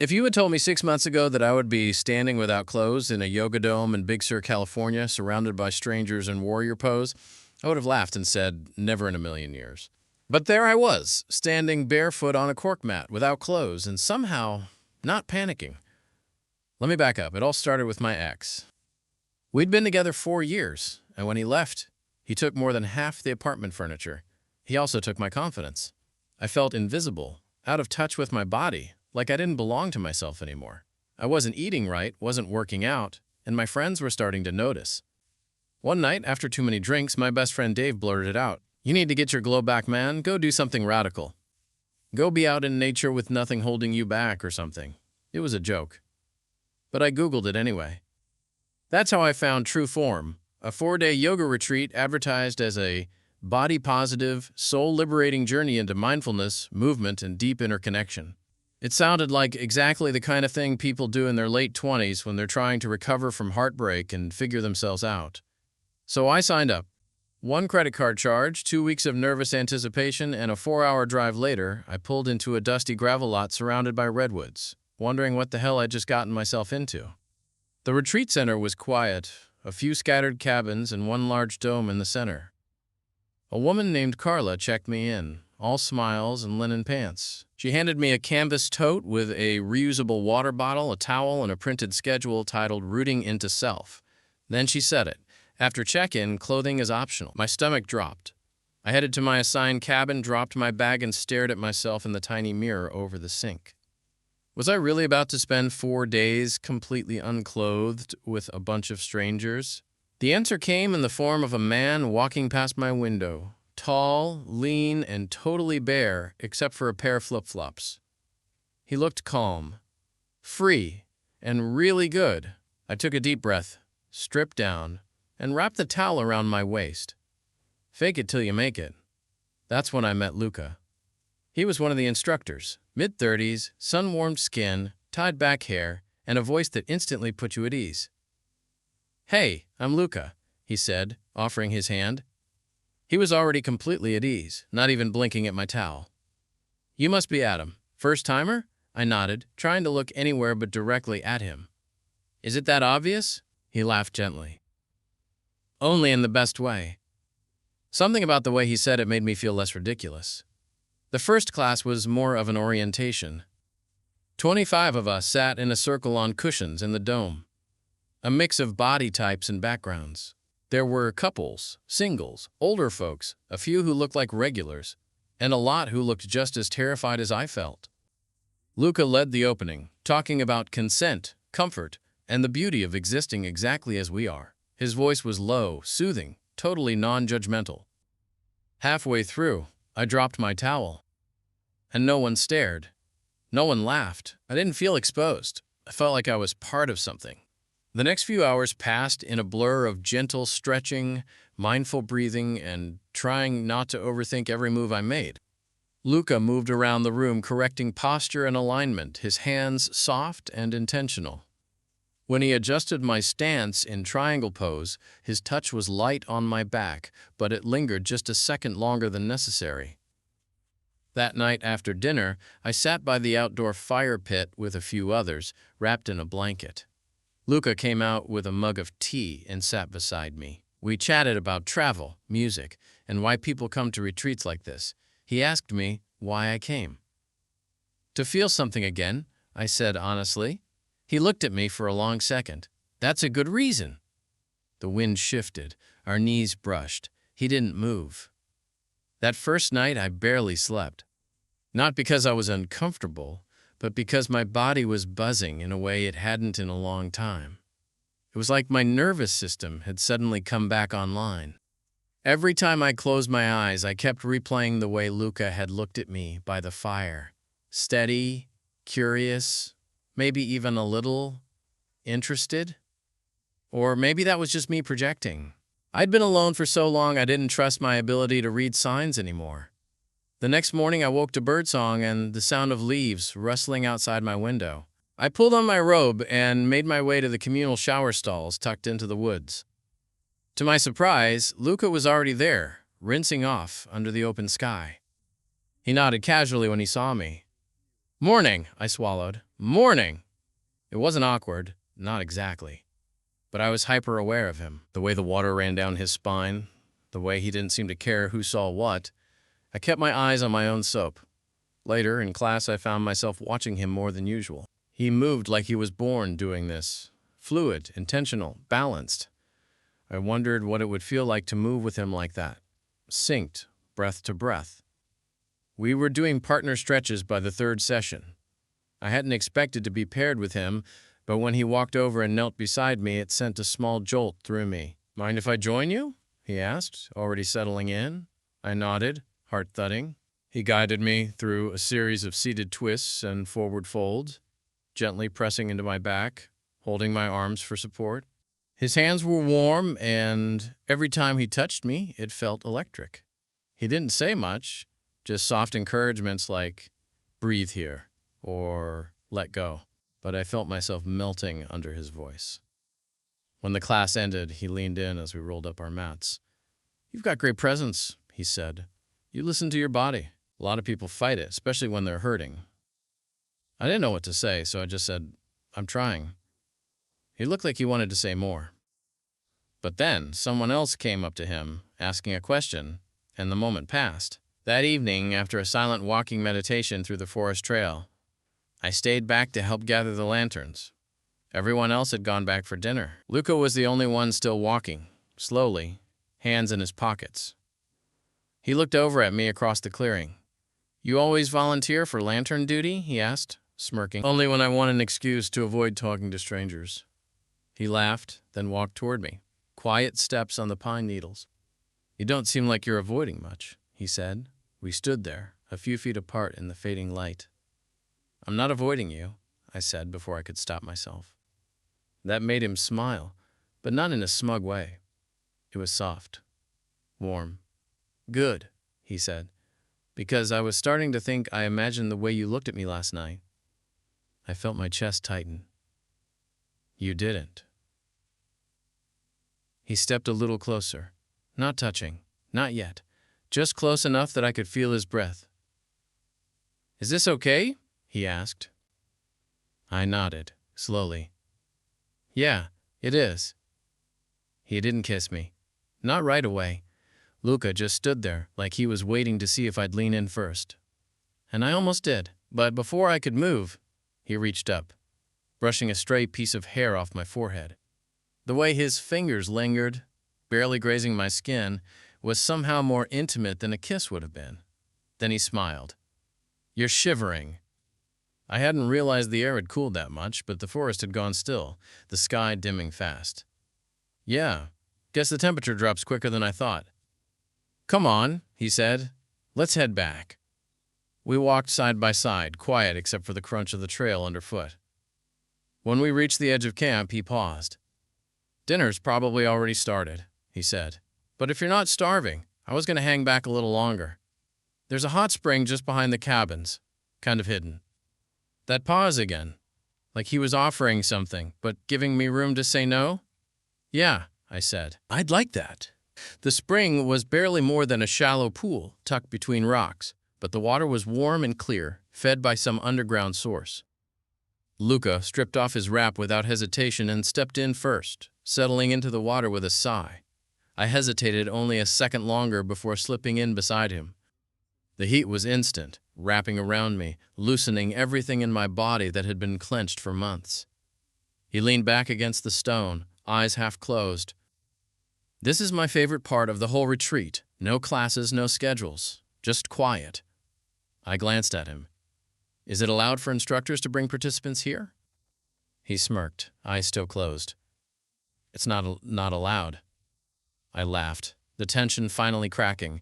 If you had told me 6 months ago that I would be standing without clothes in a yoga dome in Big Sur, California, surrounded by strangers in warrior pose, I would have laughed and said, never in a million years. But there I was, standing barefoot on a cork mat without clothes and somehow not panicking. Let me back up. It all started with my ex. We'd been together 4 years, and when he left, he took more than half the apartment furniture. He also took my confidence. I felt invisible, out of touch with my body, like I didn't belong to myself anymore. I wasn't eating right, wasn't working out, and my friends were starting to notice. One night, after too many drinks, my best friend Dave blurted out, "You need to get your glow back, man. Go do something radical. Go be out in nature with nothing holding you back or something." It was a joke. But I Googled it anyway. That's how I found True Form, a 4-day yoga retreat advertised as a body-positive, soul-liberating journey into mindfulness, movement, and deep interconnection. It sounded like exactly the kind of thing people do in their late 20s when they're trying to recover from heartbreak and figure themselves out. So I signed up. 1 credit card charge, 2 weeks of nervous anticipation, and a 4-hour drive later, I pulled into a dusty gravel lot surrounded by redwoods, wondering what the hell I'd just gotten myself into. The retreat center was quiet, a few scattered cabins and one large dome in the center. A woman named Carla checked me in, all smiles and linen pants. She handed me a canvas tote with a reusable water bottle, a towel, and a printed schedule titled Rooting into Self. Then she said it. After check-in, clothing is optional. My stomach dropped. I headed to my assigned cabin, dropped my bag, and stared at myself in the tiny mirror over the sink. Was I really about to spend 4 days completely unclothed with a bunch of strangers? The answer came in the form of a man walking past my window, tall, lean, and totally bare except for a pair of flip-flops. He looked calm, free, and really good. I took a deep breath, stripped down, and wrapped the towel around my waist. Fake it till you make it. That's when I met Luca. He was one of the instructors, mid-30s, sun-warmed skin, tied-back hair, and a voice that instantly put you at ease. "Hey, I'm Luca," he said, offering his hand. He was already completely at ease, not even blinking at my towel. "You must be Adam. First-timer?" I nodded, trying to look anywhere but directly at him. "Is it that obvious?" He laughed gently. "Only in the best way." Something about the way he said it made me feel less ridiculous. The first class was more of an orientation. 25 of us sat in a circle on cushions in the dome. A mix of body types and backgrounds. There were couples, singles, older folks, a few who looked like regulars, and a lot who looked just as terrified as I felt. Luca led the opening, talking about consent, comfort, and the beauty of existing exactly as we are. His voice was low, soothing, totally non-judgmental. Halfway through, I dropped my towel. And no one stared. No one laughed. I didn't feel exposed. I felt like I was part of something. The next few hours passed in a blur of gentle stretching, mindful breathing, and trying not to overthink every move I made. Luca moved around the room correcting posture and alignment, his hands soft and intentional. When he adjusted my stance in triangle pose, his touch was light on my back, but it lingered just a second longer than necessary. That night after dinner, I sat by the outdoor fire pit with a few others, wrapped in a blanket. Luca came out with a mug of tea and sat beside me. We chatted about travel, music, and why people come to retreats like this. He asked me why I came. "To feel something again," I said honestly. He looked at me for a long second. "That's a good reason." The wind shifted. Our knees brushed. He didn't move. That first night, I barely slept. Not because I was uncomfortable, but because my body was buzzing in a way it hadn't in a long time. It was like my nervous system had suddenly come back online. Every time I closed my eyes, I kept replaying the way Luca had looked at me by the fire. Steady, curious, maybe even a little interested. Or maybe that was just me projecting. I'd been alone for so long I didn't trust my ability to read signs anymore. The next morning I woke to birdsong and the sound of leaves rustling outside my window. I pulled on my robe and made my way to the communal shower stalls tucked into the woods. To my surprise, Luca was already there, rinsing off under the open sky. He nodded casually when he saw me. Morning, I swallowed. Morning. It wasn't awkward, not exactly. But I was hyper-aware of him. The way the water ran down his spine, the way he didn't seem to care who saw what. I kept my eyes on my own soap. Later, in class, I found myself watching him more than usual. He moved like he was born doing this. Fluid, intentional, balanced. I wondered what it would feel like to move with him like that. Synced, breath to breath. We were doing partner stretches by the third session. I hadn't expected to be paired with him, but when he walked over and knelt beside me, it sent a small jolt through me. "Mind if I join you?" he asked, already settling in. I nodded, heart thudding. He guided me through a series of seated twists and forward folds, gently pressing into my back, holding my arms for support. His hands were warm, and every time he touched me, it felt electric. He didn't say much, just soft encouragements like, "Breathe here," or "Let go." But I felt myself melting under his voice. When the class ended, he leaned in as we rolled up our mats. "You've got great presence," he said. "You listen to your body. A lot of people fight it, especially when they're hurting." I didn't know what to say, so I just said, "I'm trying." He looked like he wanted to say more. But then someone else came up to him, asking a question, and the moment passed. That evening, after a silent walking meditation through the forest trail, I stayed back to help gather the lanterns. Everyone else had gone back for dinner. Luca was the only one still walking, slowly, hands in his pockets. He looked over at me across the clearing. "You always volunteer for lantern duty?" he asked, smirking. "Only when I want an excuse to avoid talking to strangers." He laughed, then walked toward me. Quiet steps on the pine needles. "You don't seem like you're avoiding much," he said. We stood there, a few feet apart in the fading light. "I'm not avoiding you," I said before I could stop myself. That made him smile, but not in a smug way. It was soft, warm. "Good," he said, "because I was starting to think I imagined the way you looked at me last night." I felt my chest tighten. "You didn't." He stepped a little closer, not touching, not yet, just close enough that I could feel his breath. "Is this okay?" he asked. I nodded, slowly. "Yeah, it is." He didn't kiss me. Not right away. Luca just stood there, like he was waiting to see if I'd lean in first. And I almost did, but before I could move, he reached up, brushing a stray piece of hair off my forehead. The way his fingers lingered, barely grazing my skin, was somehow more intimate than a kiss would have been. Then he smiled. "You're shivering." I hadn't realized the air had cooled that much, but the forest had gone still, the sky dimming fast. "Yeah, guess the temperature drops quicker than I thought." "Come on," he said. "Let's head back." We walked side by side, quiet except for the crunch of the trail underfoot. When we reached the edge of camp, he paused. "Dinner's probably already started," he said. "But if you're not starving, I was going to hang back a little longer. There's a hot spring just behind the cabins, kind of hidden." That pause again, like he was offering something, but giving me room to say no? "Yeah," I said. "I'd like that." The spring was barely more than a shallow pool tucked between rocks, but the water was warm and clear, fed by some underground source. Luca stripped off his wrap without hesitation and stepped in first, settling into the water with a sigh. I hesitated only a second longer before slipping in beside him. The heat was instant, wrapping around me, loosening everything in my body that had been clenched for months. He leaned back against the stone, eyes half closed. "This is my favorite part of the whole retreat. No classes, no schedules. Just quiet." I glanced at him. "Is it allowed for instructors to bring participants here?" He smirked, eyes still closed. "It's not allowed." I laughed, the tension finally cracking.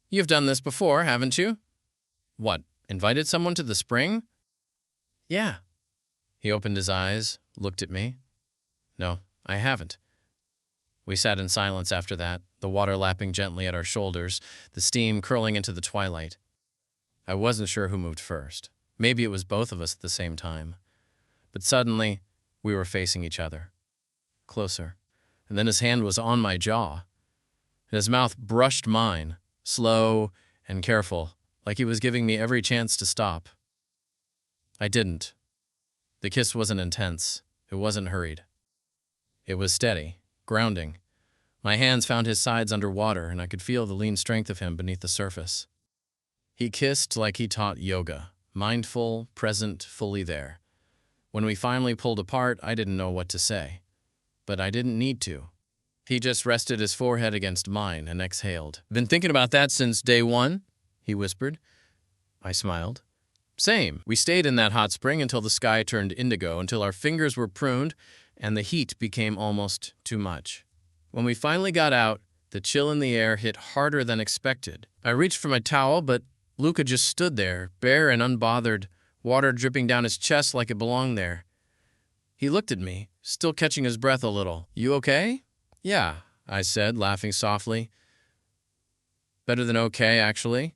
"You've done this before, haven't you?" "What, invited someone to the spring?" "Yeah." He opened his eyes, looked at me. "No, I haven't." We sat in silence after that, the water lapping gently at our shoulders, the steam curling into the twilight. I wasn't sure who moved first. Maybe it was both of us at the same time. But suddenly, we were facing each other. Closer. And then his hand was on my jaw. And his mouth brushed mine, slow and careful, like he was giving me every chance to stop. I didn't. The kiss wasn't intense. It wasn't hurried. It was steady, grounding. My hands found his sides under water, and I could feel the lean strength of him beneath the surface. He kissed like he taught yoga, mindful, present, fully there. When we finally pulled apart, I didn't know what to say. But I didn't need to. He just rested his forehead against mine and exhaled. "Been thinking about that since day one?" he whispered. I smiled. "Same. We stayed in that hot spring until the sky turned indigo, until our fingers were pruned and the heat became almost too much. When we finally got out, the chill in the air hit harder than expected. I reached for my towel, but Luca just stood there, bare and unbothered, water dripping down his chest like it belonged there. He looked at me, still catching his breath a little. "You okay?" "Yeah," I said, laughing softly. "Better than okay, actually."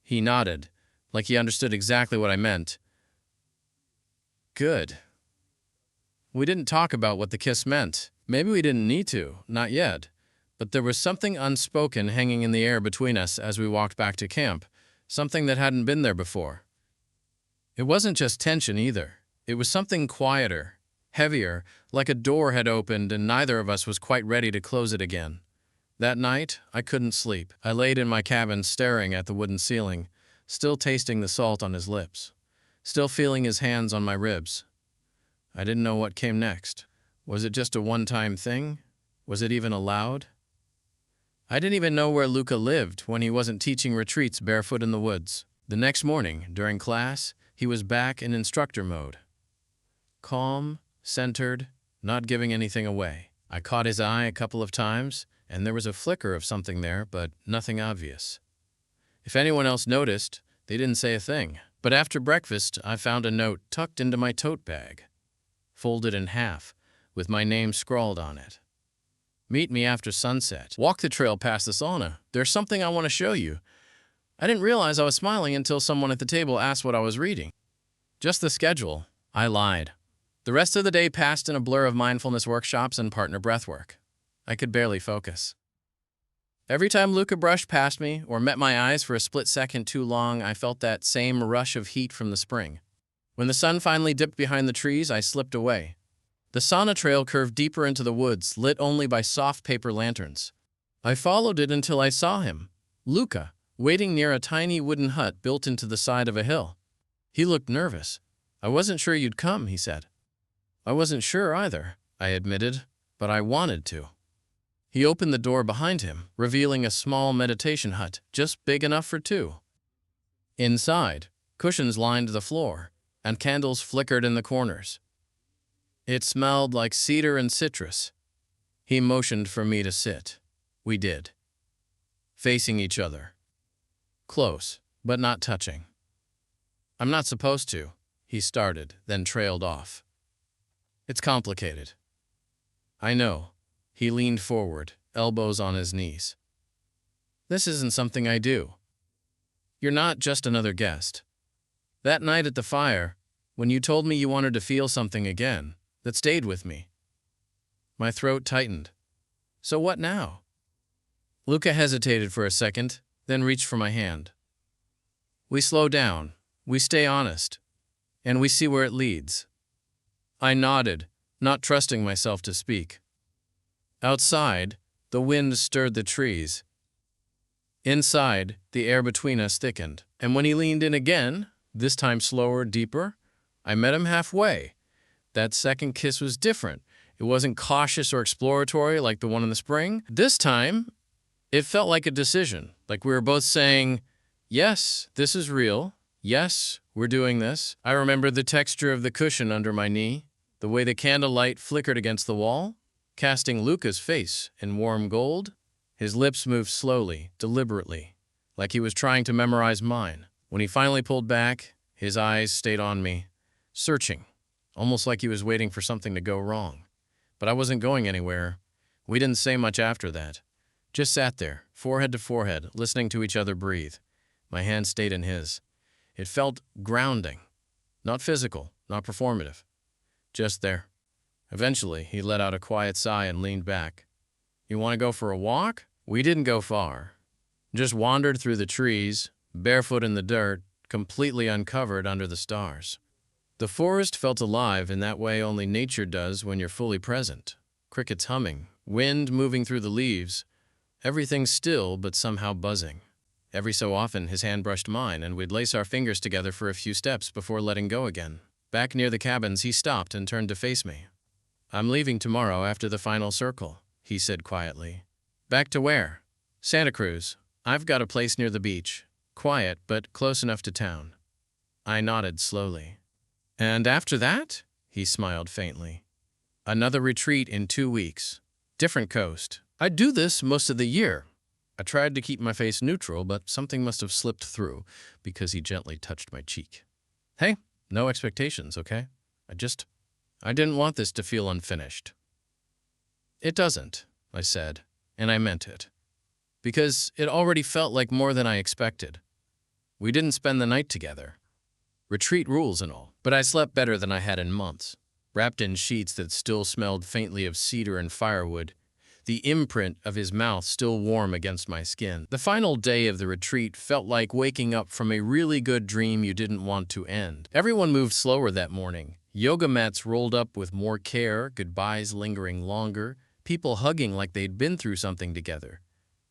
He nodded, like he understood exactly what I meant. "Good." We didn't talk about what the kiss meant. Maybe we didn't need to, not yet. But there was something unspoken hanging in the air between us as we walked back to camp, something that hadn't been there before. It wasn't just tension either. It was something quieter, heavier, like a door had opened and neither of us was quite ready to close it again. That night, I couldn't sleep. I laid in my cabin staring at the wooden ceiling, still tasting the salt on his lips, still feeling his hands on my ribs. I didn't know what came next. Was it just a one-time thing? Was it even allowed? I didn't even know where Luca lived when he wasn't teaching retreats barefoot in the woods. The next morning, during class, he was back in instructor mode. Calm, centered, not giving anything away. I caught his eye a couple of times, and there was a flicker of something there, but nothing obvious. If anyone else noticed, they didn't say a thing. But after breakfast, I found a note tucked into my tote bag, folded in half, with my name scrawled on it. "Meet me after sunset. Walk the trail past the sauna. There's something I want to show you." I didn't realize I was smiling until someone at the table asked what I was reading. "Just the schedule." I lied. The rest of the day passed in a blur of mindfulness workshops and partner breathwork. I could barely focus. Every time Luca brushed past me or met my eyes for a split second too long, I felt that same rush of heat from the spring. When the sun finally dipped behind the trees, I slipped away. The sauna trail curved deeper into the woods, lit only by soft paper lanterns. I followed it until I saw him, Luca, waiting near a tiny wooden hut built into the side of a hill. He looked nervous. "I wasn't sure you'd come," he said. "I wasn't sure either," I admitted, but I wanted to. He opened the door behind him, revealing a small meditation hut, just big enough for two. Inside, cushions lined the floor, and candles flickered in the corners. It smelled like cedar and citrus. He motioned for me to sit. We did. Facing each other. Close, but not touching. "I'm not supposed to," he started, then trailed off. "It's complicated." "I know." He leaned forward, elbows on his knees. "This isn't something I do. You're not just another guest. That night at the fire, when you told me you wanted to feel something again, that stayed with me." My throat tightened. "So what now?" Luca hesitated for a second, then reached for my hand. "We slow down, we stay honest, and we see where it leads." I nodded, not trusting myself to speak. Outside, the wind stirred the trees. Inside, the air between us thickened. And when he leaned in again, this time slower, deeper, I met him halfway. That second kiss was different. It wasn't cautious or exploratory like the one in the spring. This time, it felt like a decision, like we were both saying, "Yes, this is real. Yes, we're doing this." I remember the texture of the cushion under my knee, the way the candlelight flickered against the wall, casting Luca's face in warm gold. His lips moved slowly, deliberately, like he was trying to memorize mine. When he finally pulled back, his eyes stayed on me, searching, almost like he was waiting for something to go wrong. But I wasn't going anywhere. We didn't say much after that. Just sat there, forehead to forehead, listening to each other breathe. My hand stayed in his. It felt grounding. Not physical, not performative. Just there. Eventually, he let out a quiet sigh and leaned back. "You want to go for a walk?" We didn't go far. Just wandered through the trees, barefoot in the dirt, completely uncovered under the stars. The forest felt alive in that way only nature does when you're fully present. Crickets humming, wind moving through the leaves, everything still but somehow buzzing. Every so often his hand brushed mine, and we'd lace our fingers together for a few steps before letting go again. Back near the cabins, he stopped and turned to face me. "I'm leaving tomorrow after the final circle," he said quietly. "Back to where?" "Santa Cruz. I've got a place near the beach. Quiet, but close enough to town." I nodded slowly. "And after that?" He smiled faintly. "Another retreat in 2 weeks. Different coast. I do this most of the year." I tried to keep my face neutral, but something must have slipped through because he gently touched my cheek. "Hey, no expectations, okay? I didn't want this to feel unfinished." "It doesn't," I said, and I meant it. Because it already felt like more than I expected. We didn't spend the night together. Retreat rules and all, but I slept better than I had in months, wrapped in sheets that still smelled faintly of cedar and firewood, the imprint of his mouth still warm against my skin. The final day of the retreat felt like waking up from a really good dream you didn't want to end. Everyone moved slower that morning. Yoga mats rolled up with more care, goodbyes lingering longer, people hugging like they'd been through something together.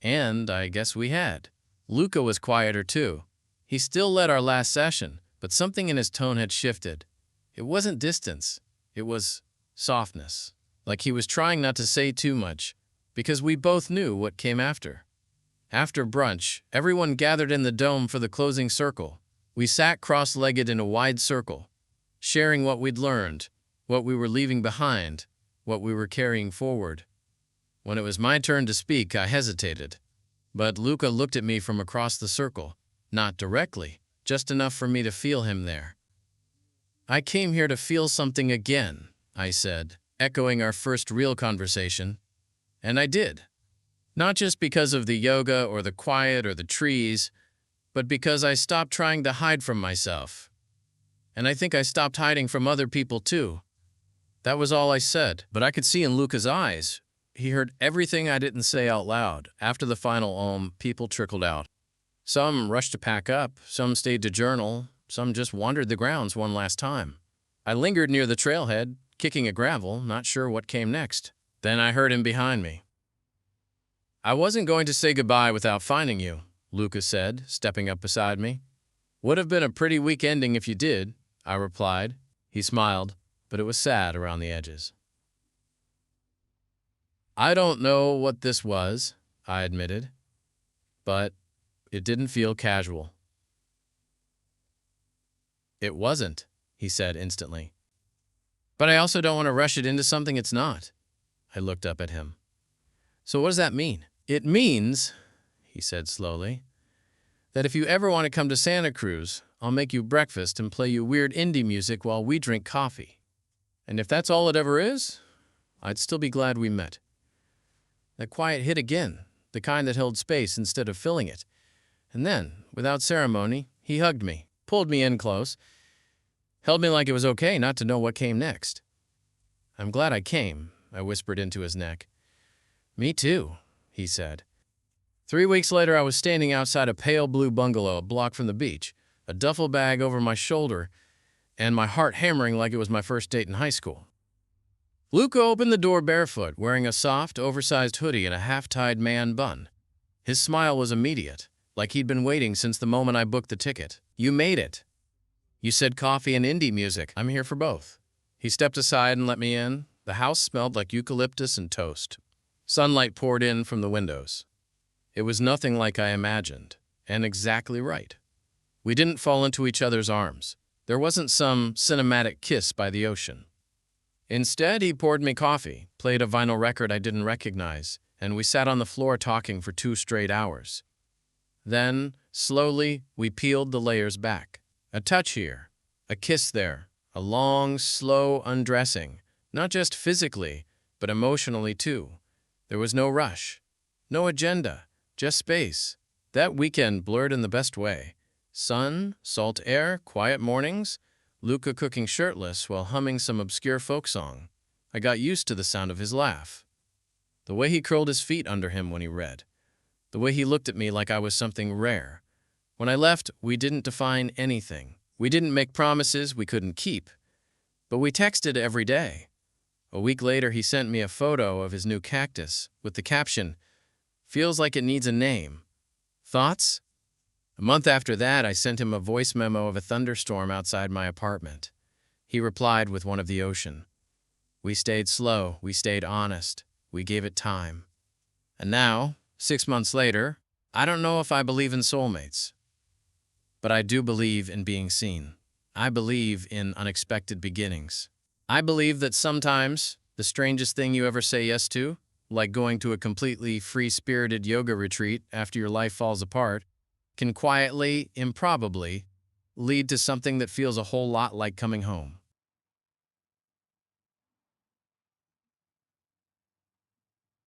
And I guess we had. Luca was quieter too. He still led our last session, but something in his tone had shifted. It wasn't distance. It was softness. Like he was trying not to say too much, because we both knew what came after. After brunch, everyone gathered in the dome for the closing circle. We sat cross-legged in a wide circle, sharing what we'd learned, what we were leaving behind, what we were carrying forward. When it was my turn to speak, I hesitated. But Luca looked at me from across the circle, not directly, just enough for me to feel him there. "I came here to feel something again," I said, echoing our first real conversation. And I did. Not just because of the yoga or the quiet or the trees, but because I stopped trying to hide from myself. And I think I stopped hiding from other people too. That was all I said, but I could see in Luca's eyes. He heard everything I didn't say out loud. After the final Om, people trickled out. Some rushed to pack up, some stayed to journal, some just wandered the grounds one last time. I lingered near the trailhead, kicking at gravel, not sure what came next. Then I heard him behind me. "I wasn't going to say goodbye without finding you," Luca said, stepping up beside me. "Would have been a pretty weak ending if you did," I replied. He smiled, but it was sad around the edges. "I don't know what this was," I admitted, but it didn't feel casual. "It wasn't," he said instantly. "But I also don't want to rush it into something it's not." I looked up at him. "So what does that mean?" "It means," he said slowly, "that if you ever want to come to Santa Cruz, I'll make you breakfast and play you weird indie music while we drink coffee. And if that's all it ever is, I'd still be glad we met." That quiet hit again, the kind that held space instead of filling it. And then, without ceremony, he hugged me, pulled me in close, held me like it was okay not to know what came next. "I'm glad I came," I whispered into his neck. "Me too," he said. 3 weeks later, I was standing outside a pale blue bungalow a block from the beach, a duffel bag over my shoulder, and my heart hammering like it was my first date in high school. Luca opened the door barefoot, wearing a soft, oversized hoodie and a half-tied man bun. His smile was immediate, like he'd been waiting since the moment I booked the ticket. "You made it. You said coffee and indie music. I'm here for both." He stepped aside and let me in. The house smelled like eucalyptus and toast. Sunlight poured in from the windows. It was nothing like I imagined, and exactly right. We didn't fall into each other's arms. There wasn't some cinematic kiss by the ocean. Instead, he poured me coffee, played a vinyl record I didn't recognize, and we sat on the floor talking for 2 straight hours. Then, slowly, we peeled the layers back. A touch here, a kiss there, a long, slow undressing, not just physically, but emotionally too. There was no rush, no agenda, just space. That weekend blurred in the best way. Sun, salt air, quiet mornings, Luca cooking shirtless while humming some obscure folk song. I got used to the sound of his laugh. The way he curled his feet under him when he read. The way he looked at me like I was something rare. When I left, we didn't define anything. We didn't make promises we couldn't keep, but we texted every day. A week later, he sent me a photo of his new cactus with the caption, "Feels like it needs a name. Thoughts?" A month after that, I sent him a voice memo of a thunderstorm outside my apartment. He replied with one of the ocean. We stayed slow, we stayed honest, we gave it time. And now, 6 months later, I don't know if I believe in soulmates, but I do believe in being seen. I believe in unexpected beginnings. I believe that sometimes the strangest thing you ever say yes to, like going to a completely free-spirited yoga retreat after your life falls apart, can quietly, improbably, lead to something that feels a whole lot like coming home.